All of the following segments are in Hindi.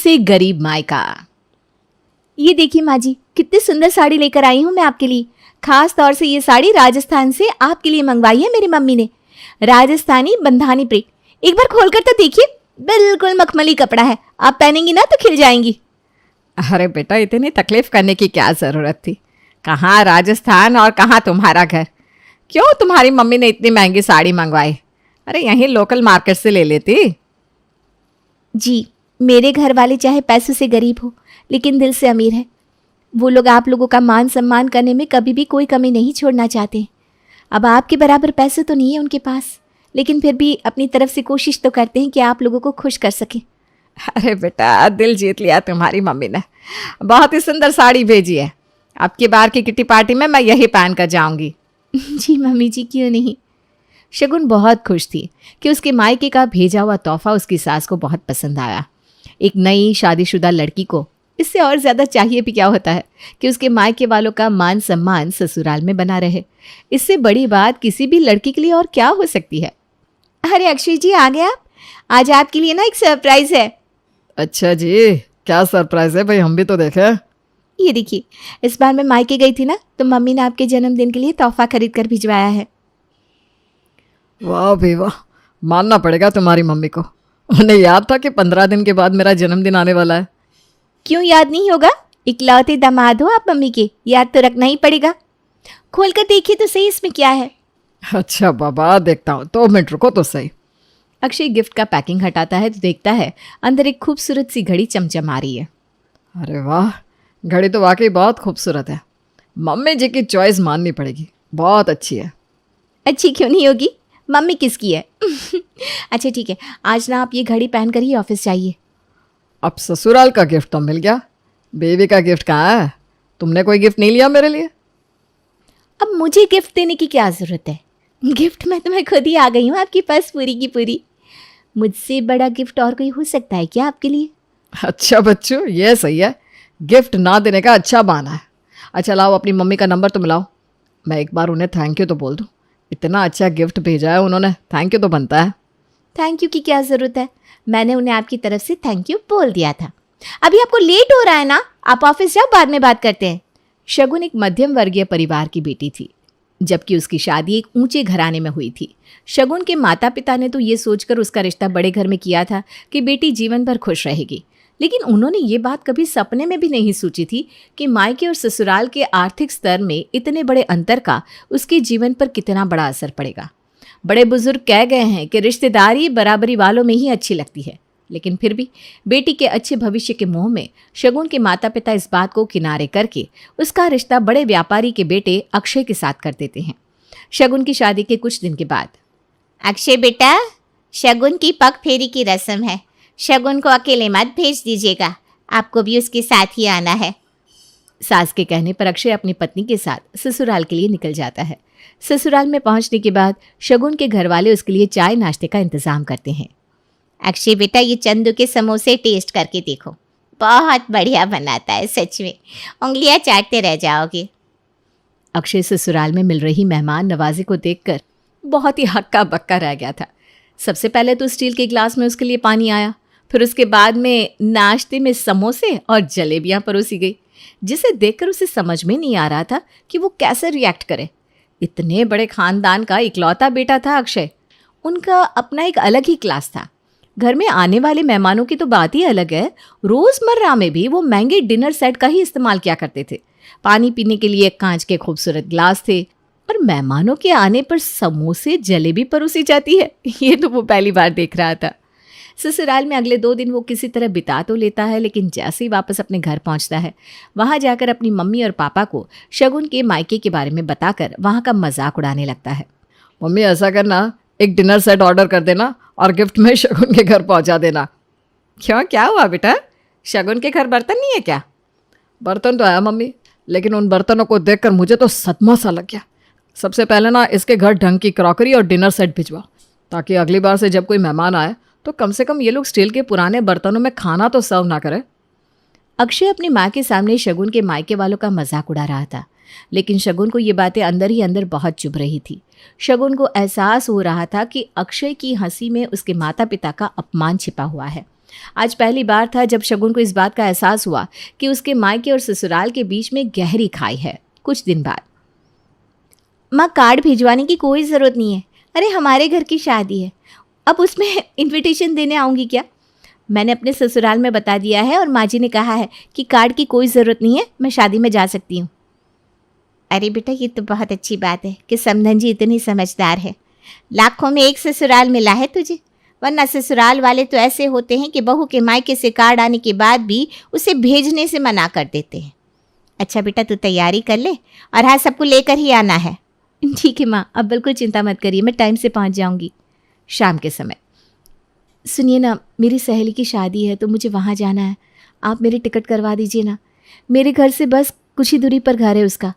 से गरीब मायका। ये देखिए माँ जी, कितनी सुंदर साड़ी लेकर आई हूँ मैं आपके लिए। खास तौर से ये साड़ी राजस्थान से आपके लिए मंगवाई है मेरी मम्मी ने। राजस्थानी बंधानी प्रिंट। एक बार खोलकर तो देखिए, बिल्कुल मखमली कपड़ा है। आप पहनेंगी ना तो खिल जाएंगी। अरे बेटा, इतनी तकलीफ करने की क्या ज़रूरत थी। कहाँ राजस्थान और कहाँ तुम्हारा घर। क्यों तुम्हारी मम्मी ने इतनी महंगी साड़ी मंगवाई। अरे यहीं लोकल मार्केट से ले लेती। जी, मेरे घर वाले चाहे पैसों से गरीब हो लेकिन दिल से अमीर है। वो लोग आप लोगों का मान सम्मान करने में कभी भी कोई कमी नहीं छोड़ना चाहते। अब आपके बराबर पैसे तो नहीं है उनके पास, लेकिन फिर भी अपनी तरफ से कोशिश तो करते हैं कि आप लोगों को खुश कर सकें। अरे बेटा, दिल जीत लिया तुम्हारी मम्मी ने। बहुत ही सुंदर साड़ी भेजी है। अब की बार की किटी पार्टी में मैं यही पहन कर जाऊंगी। जी मम्मी जी, क्यों नहीं। शगुन बहुत खुश थी कि उसके मायके का भेजा हुआ तोहफा उसकी सास को बहुत पसंद आया। एक नई शादीशुदा लड़की को इससे और ज़्यादा चाहिए भी क्या होता है कि उसके मायके वालों का मान सम्मान ससुराल में बना रहे। इससे बड़ी बात किसी भी लड़की के लिए और क्या हो सकती है। अरे अक्षय जी, आ गए आप। आज आपके लिए ना एक सरप्राइज है। अच्छा जी, क्या सरप्राइज है भाई, हम भी तो देखें। ये देखिए, इस बार मैं मायके गई थी ना, तो मम्मी ने आपके जन्मदिन के लिए तोहफा खरीद कर भिजवाया है। वाह भाई वाह, मानना पड़ेगा तुम्हारी मम्मी को। उन्हें याद था कि 15 दिन के बाद मेरा जन्मदिन आने वाला है। क्यों याद नहीं होगा? इकलौते दामाद हो आप मम्मी के, याद तो रखना ही पड़ेगा। खोल कर देखिए तो सही इसमें क्या है। अच्छा बाबा, देखता हूँ, 2 मिनट रुको तो सही। अक्षय गिफ्ट का पैकिंग हटाता है तो देखता है अंदर एक खूबसूरत सी घड़ी चमचमा रही है। अरे वाह, घड़ी तो वाकई बहुत खूबसूरत है। मम्मी जी की चॉइस माननी पड़ेगी, बहुत अच्छी है। अच्छी क्यों नहीं होगी, मम्मी किसकी है। अच्छा ठीक है, आज ना आप ये घड़ी पहन कर ही ऑफिस जाइए। अब ससुराल का गिफ्ट तो मिल गया, बेबी का गिफ्ट कहाँ है? तुमने कोई गिफ्ट नहीं लिया मेरे लिए? अब मुझे गिफ्ट देने की क्या ज़रूरत है। गिफ्ट में तो मैं खुद ही आ गई हूँ आपके पास पूरी की पूरी। मुझसे बड़ा गिफ्ट और कोई हो सकता है क्या आपके लिए? अच्छा बच्चों, ये सही है, गिफ्ट ना देने का अच्छा बहाना है। अच्छा लाओ, अपनी मम्मी का नंबर तो मिलाओ, मैं एक बार उन्हें थैंक यू तो बोल दूँ। इतना अच्छा गिफ्ट भेजा है उन्होंने, थैंक यू तो बनता है। थैंक यू की क्या ज़रूरत है, मैंने उन्हें आपकी तरफ से थैंक यू बोल दिया था। अभी आपको लेट हो रहा है ना, आप ऑफिस जाओ, बाद में बात करते हैं। शगुन एक मध्यम वर्गीय परिवार की बेटी थी, जबकि उसकी शादी एक ऊंचे घराने में हुई थी। शगुन के माता पिता ने तो ये सोचकर उसका रिश्ता बड़े घर में किया था कि बेटी जीवन भर खुश रहेगी, लेकिन उन्होंने ये बात कभी सपने में भी नहीं सोची थी कि मायके और ससुराल के आर्थिक स्तर में इतने बड़े अंतर का उसके जीवन पर कितना बड़ा असर पड़ेगा। बड़े बुजुर्ग कह गए हैं कि रिश्तेदारी बराबरी वालों में ही अच्छी लगती है, लेकिन फिर भी बेटी के अच्छे भविष्य के मोह में शगुन के माता पिता इस बात को किनारे करके उसका रिश्ता बड़े व्यापारी के बेटे अक्षय के साथ कर देते हैं। शगुन की शादी के कुछ दिन के बाद, अक्षय बेटा, शगुन की पग फेरी की रस्म है, शगुन को अकेले मत भेज दीजिएगा, आपको भी उसके साथ ही आना है। सास के कहने पर अक्षय अपनी पत्नी के साथ ससुराल के लिए निकल जाता है। ससुराल में पहुंचने के बाद शगुन के घर वाले उसके लिए चाय नाश्ते का इंतजाम करते हैं। अक्षय बेटा, ये चंदू के समोसे टेस्ट करके देखो, बहुत बढ़िया बनाता है, सच में उंगलियां चाटते रह जाओगे। अक्षय ससुराल में मिल रही मेहमान नवाजी को देखकर बहुत ही हक्का बक्का रह गया था। सबसे पहले तो स्टील के गिलास में उसके लिए पानी आया, फिर उसके बाद में नाश्ते में समोसे और जलेबियां परोसी गई, जिसे देखकर उसे समझ में नहीं आ रहा था कि वो कैसे रिएक्ट करे। इतने बड़े खानदान का इकलौता बेटा था अक्षय, उनका अपना एक अलग ही क्लास था। घर में आने वाले मेहमानों की तो बात ही अलग है, रोजमर्रा में भी वो महंगे डिनर सेट का ही इस्तेमाल किया करते थे। पानी पीने के लिए कांच के खूबसूरत ग्लास थे, और मेहमानों के आने पर समोसे जलेबी परोसी जाती है, ये तो वो पहली बार देख रहा था। ससुराल में अगले 2 दिन वो किसी तरह बिता तो लेता है, लेकिन जैसे ही वापस अपने घर पहुंचता है, वहां जाकर अपनी मम्मी और पापा को शगुन के मायके के बारे में बताकर वहां का मजाक उड़ाने लगता है। मम्मी ऐसा करना, एक डिनर सेट ऑर्डर कर देना और गिफ्ट में शगुन के घर पहुंचा देना। क्यों, क्या हुआ बेटा, शगुन के घर बर्तन नहीं है क्या? बर्तन तो है मम्मी, लेकिन उन बर्तनों को देखकर मुझे तो सदमा सा लग गया। सबसे पहले ना इसके घर ढंग की क्रॉकरी और डिनर सेट भिजवा, ताकि अगली बार से जब कोई मेहमान आए तो कम से कम ये लोग स्टील के पुराने बर्तनों में खाना तो सर्व ना करें। अक्षय अपनी माँ के सामने शगुन के मायके वालों का मजाक उड़ा रहा था, लेकिन शगुन को ये बातें अंदर ही अंदर बहुत चुभ रही थी। शगुन को एहसास हो रहा था कि अक्षय की हंसी में उसके माता पिता का अपमान छिपा हुआ है। आज पहली बार था जब शगुन को इस बात का एहसास हुआ कि उसके मायके और ससुराल के बीच में गहरी खाई है। कुछ दिन बाद, माँ कार्ड भिजवाने की कोई ज़रूरत नहीं है। अरे हमारे घर की शादी है, अब उसमें इनविटेशन देने आऊँगी क्या? मैंने अपने ससुराल में बता दिया है और माँ जी ने कहा है कि कार्ड की कोई ज़रूरत नहीं है, मैं शादी में जा सकती हूँ। अरे बेटा, ये तो बहुत अच्छी बात है कि समधन जी इतनी समझदार है। लाखों में एक ससुराल मिला है तुझे, वरना ससुराल वाले तो ऐसे होते हैं कि बहू के मायके से कार्ड आने के बाद भी उसे भेजने से मना कर देते हैं। अच्छा बेटा, तू तैयारी कर ले और हाँ, सबको लेकर ही आना है। ठीक है माँ, अब बिल्कुल चिंता मत करिए, मैं टाइम से पहुँच जाऊँगी। शाम के समय, सुनिए ना, मेरी सहेली की शादी है तो मुझे वहाँ जाना है, आप मेरी टिकट करवा दीजिए ना। मेरे घर से बस कुछ ही दूरी पर घर है उसका।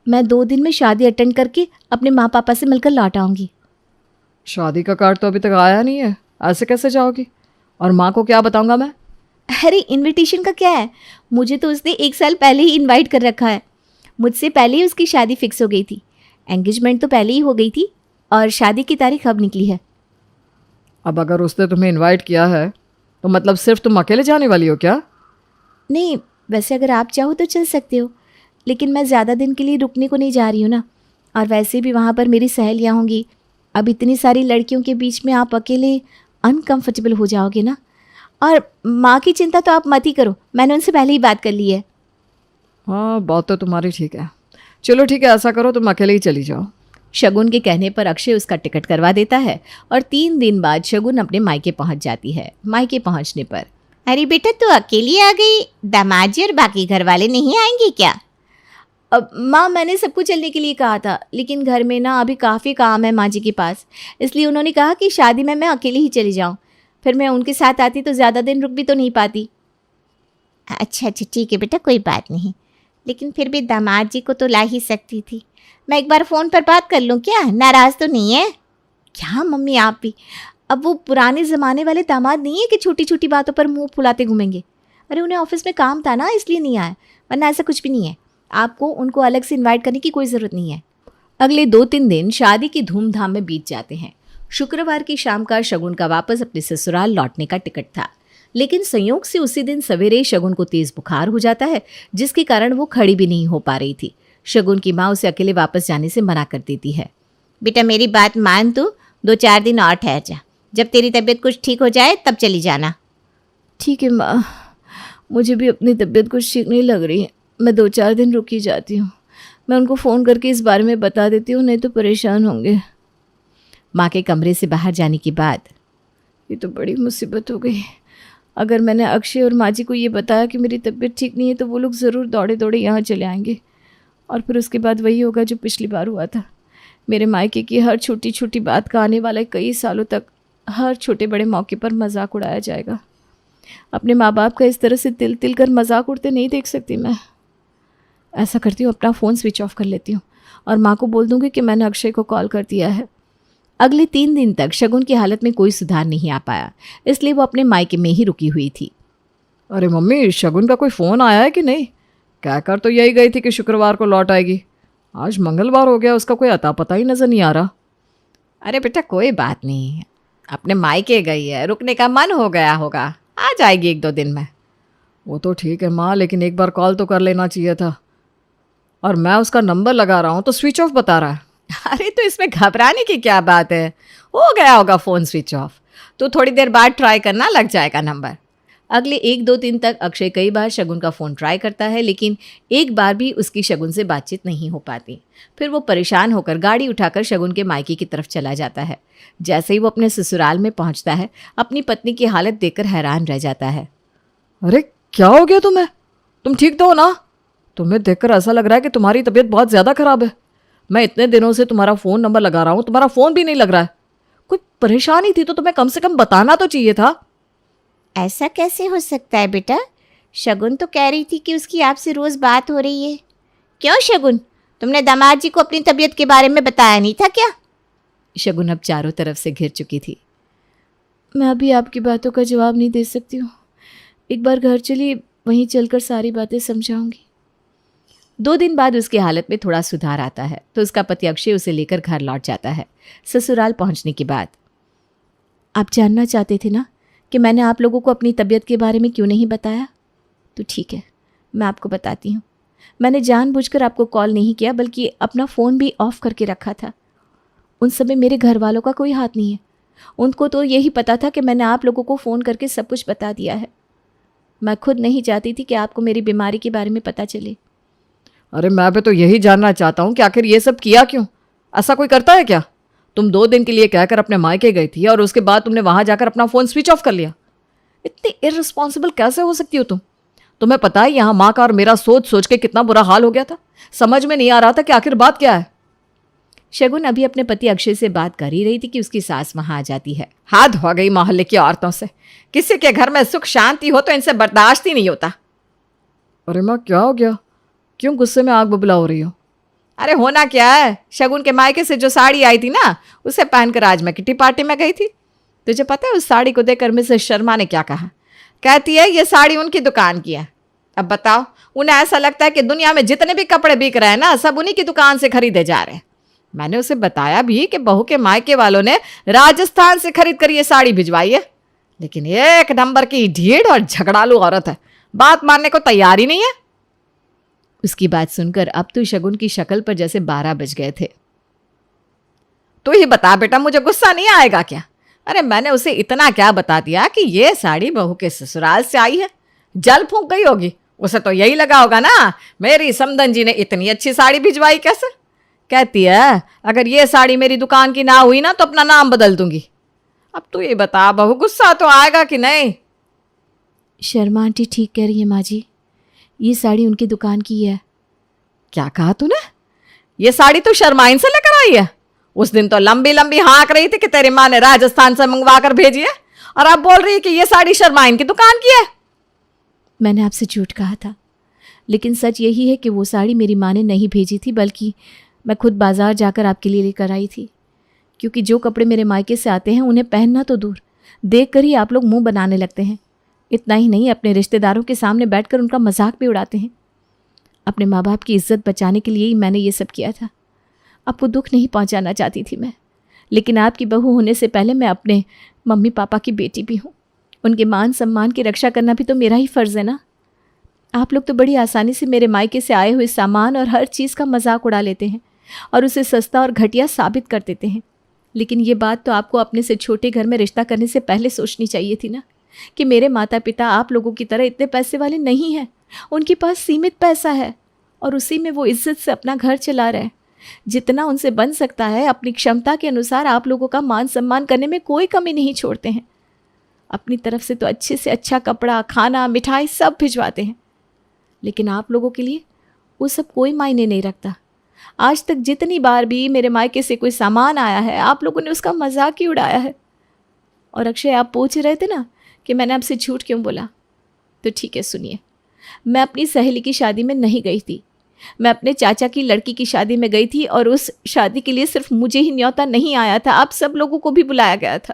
मैं 2 दिन में शादी अटेंड करके अपने माँ पापा से मिलकर लौट आऊँगी। शादी का कार्ड तो अभी तक आया नहीं है, ऐसे कैसे जाओगी? और माँ को क्या बताऊंगा मैं? अरे इनविटेशन का क्या है, मुझे तो उसने 1 साल पहले ही इनवाइट कर रखा है। मुझसे पहले ही उसकी शादी फिक्स हो गई थी। एंगेजमेंट तो पहले ही हो गई थी और शादी की तारीख अब निकली है। अब अगर उसने तुम्हें इनवाइट किया है तो मतलब सिर्फ तुम अकेले जाने वाली हो क्या? नहीं, वैसे अगर आप चाहो तो चल सकते हो, लेकिन मैं ज़्यादा दिन के लिए रुकने को नहीं जा रही हूँ ना। और वैसे भी वहाँ पर मेरी सहेलियाँ होंगी। अब इतनी सारी लड़कियों के बीच में आप अकेले अनकंफर्टेबल हो जाओगे ना। और माँ की चिंता तो आप मत ही करो, मैंने उनसे पहले ही बात कर ली है। हाँ, बात तो तुम्हारी ठीक है। चलो ठीक है, ऐसा करो तुम अकेले ही चली जाओ। शगुन के कहने पर अक्षय उसका टिकट करवा देता है और 3 दिन बाद शगुन अपने मायके पहुंच जाती है। मायके पहुंचने पर, अरे बेटा, तू अकेली आ गई, दामाद जी और बाकी घर वाले नहीं आएंगे क्या? अब माँ, मैंने सबको चलने के लिए कहा था, लेकिन घर में ना अभी काफ़ी काम है माँ जी के पास, इसलिए उन्होंने कहा कि शादी में मैं अकेली ही चली जाऊँ। फिर मैं उनके साथ आती तो ज़्यादा दिन रुक भी तो नहीं पाती। अच्छा अच्छा, ठीक है बेटा, कोई बात नहीं, लेकिन फिर भी दामाद जी को तो ला ही सकती थी। मैं एक बार फ़ोन पर बात कर लूँ क्या? नाराज़ तो नहीं है? क्या मम्मी, आप भी? अब वो पुराने ज़माने वाले दामाद नहीं है कि छोटी छोटी बातों पर मुंह फुलाते घूमेंगे। अरे उन्हें ऑफिस में काम था ना, इसलिए नहीं आए, वरना ऐसा कुछ भी नहीं है। आपको उनको अलग से इनवाइट करने की कोई ज़रूरत नहीं है। अगले 2-3 दिन शादी की धूमधाम में बीत जाते हैं। शुक्रवार की शाम का शगुन का वापस अपने ससुराल लौटने का टिकट था, लेकिन संयोग से उसी दिन सवेरे शगुन को तेज बुखार हो जाता है, जिसके कारण वो खड़ी भी नहीं हो पा रही थी। शगुन की माँ उसे अकेले वापस जाने से मना कर देती है। बेटा मेरी बात मान, तू 2-4 दिन और ठहर जा, जब तेरी तबीयत कुछ ठीक हो जाए तब चली जाना। ठीक है माँ, मुझे भी अपनी तबीयत कुछ ठीक नहीं लग रही है, मैं 2-4 दिन रुक ही जाती हूँ। मैं उनको फ़ोन करके इस बारे में बता देती हूँ, नहीं तो परेशान होंगे। माँ के कमरे से बाहर जाने के बाद, ये तो बड़ी मुसीबत हो गई। अगर मैंने अक्षय और माँ जी को ये बताया कि मेरी तबीयत ठीक नहीं है तो वो लोग ज़रूर दौड़े दौड़े यहाँ चले आएंगे, और फिर उसके बाद वही होगा जो पिछली बार हुआ था। मेरे मायके की हर छोटी छोटी बात का आने वाले कई सालों तक हर छोटे बड़े मौके पर मजाक उड़ाया जाएगा। अपने माँ बाप का इस तरह से तिल तिल कर मजाक उड़ते नहीं देख सकती मैं। ऐसा करती हूँ, अपना फ़ोन स्विच ऑफ कर लेती हूँ और माँ को बोल दूँगी कि मैंने अक्षय को कॉल कर दिया है। अगले 3 दिन तक शगुन की हालत में कोई सुधार नहीं आ पाया, इसलिए वो अपने मायके में ही रुकी हुई थी। अरे मम्मी, शगुन का कोई फ़ोन आया है कि नहीं? कहकर तो यही गई थी कि शुक्रवार को लौट आएगी। आज मंगलवार हो गया, उसका कोई अता पता ही नज़र नहीं आ रहा। अरे बेटा कोई बात नहीं, अपने मायके गई है, रुकने का मन हो गया होगा, आ जाएगी 1-2 दिन में। वो तो ठीक है माँ, लेकिन एक बार कॉल तो कर लेना चाहिए था। और मैं उसका नंबर लगा रहा हूँ तो स्विच ऑफ बता रहा है। अरे तो इसमें घबराने की क्या बात है, हो गया होगा फ़ोन स्विच ऑफ, तो थोड़ी देर बाद ट्राई करना, लग जाएगा नंबर। अगले 1-2 दिन तक अक्षय कई बार शगुन का फ़ोन ट्राई करता है, लेकिन एक बार भी उसकी शगुन से बातचीत नहीं हो पाती। फिर वो परेशान होकर गाड़ी उठाकर शगुन के मायके की तरफ चला जाता है। जैसे ही वो अपने ससुराल में पहुंचता है, अपनी पत्नी की हालत देखकर हैरान रह जाता है। अरे क्या हो गया तुम्हें? तुम ठीक तो हो ना? तुम्हें देखकर ऐसा लग रहा है कि तुम्हारी तबीयत बहुत ज़्यादा ख़राब है। मैं इतने दिनों से तुम्हारा फ़ोन नंबर लगा रहा हूँ, तुम्हारा फ़ोन भी नहीं लग रहा है। कोई परेशानी थी तो तुम्हें कम से कम बताना तो चाहिए था। ऐसा कैसे हो सकता है बेटा? शगुन तो कह रही थी कि उसकी आपसे रोज़ बात हो रही है। क्यों शगुन, तुमने दामाद जी को अपनी तबीयत के बारे में बताया नहीं था क्या? शगुन अब चारों तरफ से घिर चुकी थी। मैं अभी आपकी बातों का जवाब नहीं दे सकती हूँ, एक बार घर चलिए, वहीं चलकर सारी बातें समझाऊंगी। 2 दिन बाद उसकी हालत में थोड़ा सुधार आता है तो उसका पति अक्षय उसे लेकर घर लौट जाता है। ससुराल पहुंचने के बाद, आप जानना चाहते थे ना कि मैंने आप लोगों को अपनी तबीयत के बारे में क्यों नहीं बताया? तो ठीक है, मैं आपको बताती हूँ। मैंने जानबूझकर आपको कॉल नहीं किया, बल्कि अपना फ़ोन भी ऑफ़ करके रखा था। उन सब में मेरे घर वालों का कोई हाथ नहीं है। उनको तो यही पता था कि मैंने आप लोगों को फ़ोन करके सब कुछ बता दिया है। मैं खुद नहीं चाहती थी कि आपको मेरी बीमारी के बारे में पता चले। अरे मैं भी तो यही जानना चाहता हूँ कि आखिर ये सब किया क्यों? ऐसा कोई करता है क्या? तुम 2 दिन के लिए कहकर अपने मायके गई थी और उसके बाद तुमने वहां जाकर अपना फ़ोन स्विच ऑफ कर लिया। इतनी इररिस्पॉन्सिबल कैसे हो सकती हो तुम? तुम्हें पता है यहाँ माँ का और मेरा सोच सोच के कितना बुरा हाल हो गया था। समझ में नहीं आ रहा था कि आखिर बात क्या है। शगुन अभी अपने पति अक्षय से बात कर ही रही थी कि उसकी सास वहां आ जाती है। हाथ धो गई मोहल्ले की औरतों से। किसी के घर में सुख शांति हो तो इनसे बर्दाश्त ही नहीं होता। अरे माँ, क्या हो गया? क्यों गुस्से में आग बबूला हो रही हो? अरे होना क्या है, शगुन के मायके से जो साड़ी आई थी ना, उसे पहनकर आज मैं किटी पार्टी में गई थी। तुझे पता है उस साड़ी को देखकर मिसेस शर्मा ने क्या कहा? कहती है ये साड़ी उनकी दुकान की है। अब बताओ, उन्हें ऐसा लगता है कि दुनिया में जितने भी कपड़े बिक रहे हैं ना, सब उन्हीं की दुकान से खरीदे जा रहे हैं। मैंने उसे बताया भी कि बहू के मायके वालों ने राजस्थान से खरीद कर ये साड़ी भिजवाई है, लेकिन एक नंबर की ढीठ और झगड़ालू औरत है, बात मानने को तैयार ही नहीं है। उसकी बात सुनकर अब तो शगुन की शक्ल पर जैसे 12 बज गए थे। तो ही बता बेटा, मुझे गुस्सा नहीं आएगा क्या? अरे मैंने उसे इतना क्या बता दिया कि ये साड़ी बहू के ससुराल से आई है। जल फूंक गई होगी। उसे तो यही लगा होगा ना, मेरी समधन जी ने इतनी अच्छी साड़ी भिजवाई कैसे। कहती है अगर ये साड़ी मेरी दुकान की ना हुई ना तो अपना नाम बदल दूंगी। अब तू ये बता बहू, गुस्सा तो आएगा कि नहीं? शर्मा आंटी ठीक कह रही है माँ जी, ये साड़ी उनकी दुकान की है। क्या कहा तूने? ये साड़ी तू शर्माइन से लेकर आई है? उस दिन तो लंबी लंबी हाँक रही थी कि तेरी माँ ने राजस्थान से मंगवा कर भेजी है, और अब बोल रही है कि ये साड़ी शर्माइन की दुकान की है। मैंने आपसे झूठ कहा था, लेकिन सच यही है कि वो साड़ी मेरी माँ ने नहीं भेजी थी, बल्कि मैं खुद बाजार जाकर आपके लिए लेकर आई थी। क्योंकि जो कपड़े मेरे मायके से आते हैं उन्हें पहनना तो दूर, देख कर ही आप लोग मुंह बनाने लगते हैं। इतना ही नहीं, अपने रिश्तेदारों के सामने बैठकर उनका मजाक भी उड़ाते हैं। अपने माँ बाप की इज्जत बचाने के लिए ही मैंने ये सब किया था। आपको दुख नहीं पहुँचाना चाहती थी मैं, लेकिन आपकी बहू होने से पहले मैं अपने मम्मी पापा की बेटी भी हूँ। उनके मान सम्मान की रक्षा करना भी तो मेरा ही फ़र्ज़ है ना। आप लोग तो बड़ी आसानी से मेरे मायके से आए हुए सामान और हर चीज़ का मजाक उड़ा लेते हैं और उसे सस्ता और घटिया साबित कर देते हैं। लेकिन ये बात तो आपको अपने से छोटे घर में रिश्ता करने से पहले सोचनी चाहिए थी ना, कि मेरे माता पिता आप लोगों की तरह इतने पैसे वाले नहीं हैं। उनके पास सीमित पैसा है और उसी में वो इज्जत से अपना घर चला रहे हैं। जितना उनसे बन सकता है अपनी क्षमता के अनुसार आप लोगों का मान सम्मान करने में कोई कमी नहीं छोड़ते हैं। अपनी तरफ से तो अच्छे से अच्छा कपड़ा, खाना, मिठाई सब भिजवाते हैं, लेकिन आप लोगों के लिए वो सब कोई मायने नहीं रखता। आज तक जितनी बार भी मेरे मायके से कोई सामान आया है, आप लोगों ने उसका मजाक ही उड़ाया है। और अक्षय, आप पूछ रहे थे ना कि मैंने आपसे झूठ क्यों बोला, तो ठीक है सुनिए। मैं अपनी सहेली की शादी में नहीं गई थी, मैं अपने चाचा की लड़की की शादी में गई थी, और उस शादी के लिए सिर्फ मुझे ही न्योता नहीं आया था, आप सब लोगों को भी बुलाया गया था।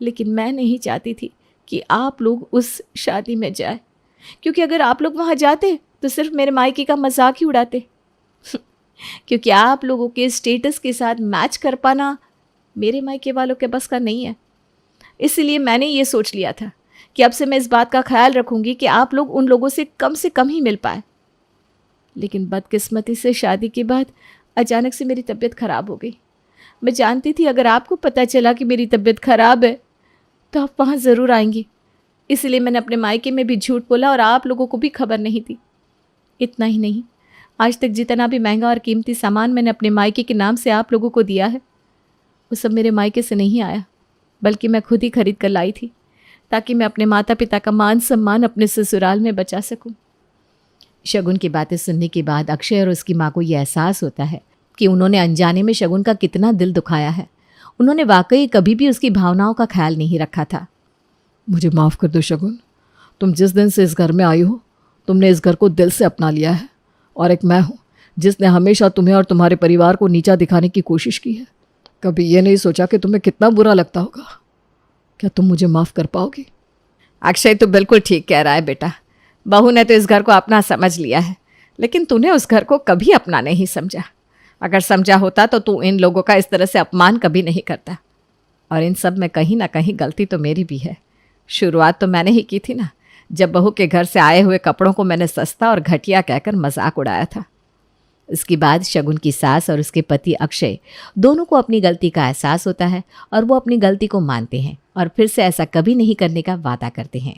लेकिन मैं नहीं चाहती थी कि आप लोग उस शादी में जाए, क्योंकि अगर आप लोग वहाँ जाते तो सिर्फ मेरे मायके का मजाक ही उड़ाते। क्योंकि आप लोगों के स्टेटस के साथ मैच कर पाना मेरे मायके वालों के बस का नहीं है। इसलिए मैंने ये सोच लिया था कि अब से मैं इस बात का ख्याल रखूंगी कि आप लोग उन लोगों से कम ही मिल पाए। लेकिन बदकिस्मती से शादी के बाद अचानक से मेरी तबीयत ख़राब हो गई। मैं जानती थी अगर आपको पता चला कि मेरी तबीयत ख़राब है तो आप वहाँ ज़रूर आएंगी, इसलिए मैंने अपने मायके में भी झूठ बोला और आप लोगों को भी खबर नहीं थी। इतना ही नहीं, आज तक जितना भी महंगा और कीमती सामान मैंने अपने मायके के नाम से आप लोगों को दिया है, वो सब मेरे मायके से नहीं आया, बल्कि मैं खुद ही खरीद कर लाई थी, ताकि मैं अपने माता पिता का मान सम्मान अपने ससुराल में बचा सकूं। शगुन की बातें सुनने के बाद अक्षय और उसकी माँ को यह एहसास होता है कि उन्होंने अनजाने में शगुन का कितना दिल दुखाया है। उन्होंने वाकई कभी भी उसकी भावनाओं का ख्याल नहीं रखा था। मुझे माफ़ कर दो शगुन, तुम जिस दिन से इस घर में आई हो तुमने इस घर को दिल से अपना लिया है, और एक मैं हूँ जिसने हमेशा तुम्हें और तुम्हारे परिवार को नीचा दिखाने की कोशिश की है। कभी ये नहीं सोचा कि तुम्हें कितना बुरा लगता होगा। क्या तुम मुझे माफ़ कर पाओगी? अक्षय तो बिल्कुल ठीक कह रहा है बेटा। बहू ने तो इस घर को अपना समझ लिया है, लेकिन तूने उस घर को कभी अपना नहीं समझा। अगर समझा होता तो तू इन लोगों का इस तरह से अपमान कभी नहीं करता। और इन सब में कहीं ना कहीं गलती तो मेरी भी है। शुरुआत तो मैंने ही की थी ना, जब बहू के घर से आए हुए कपड़ों को मैंने सस्ता और घटिया कहकर मजाक उड़ाया था। इसके बाद शगुन की सास और उसके पति अक्षय दोनों को अपनी गलती का एहसास होता है और वो अपनी गलती को मानते हैं और फिर से ऐसा कभी नहीं करने का वादा करते हैं।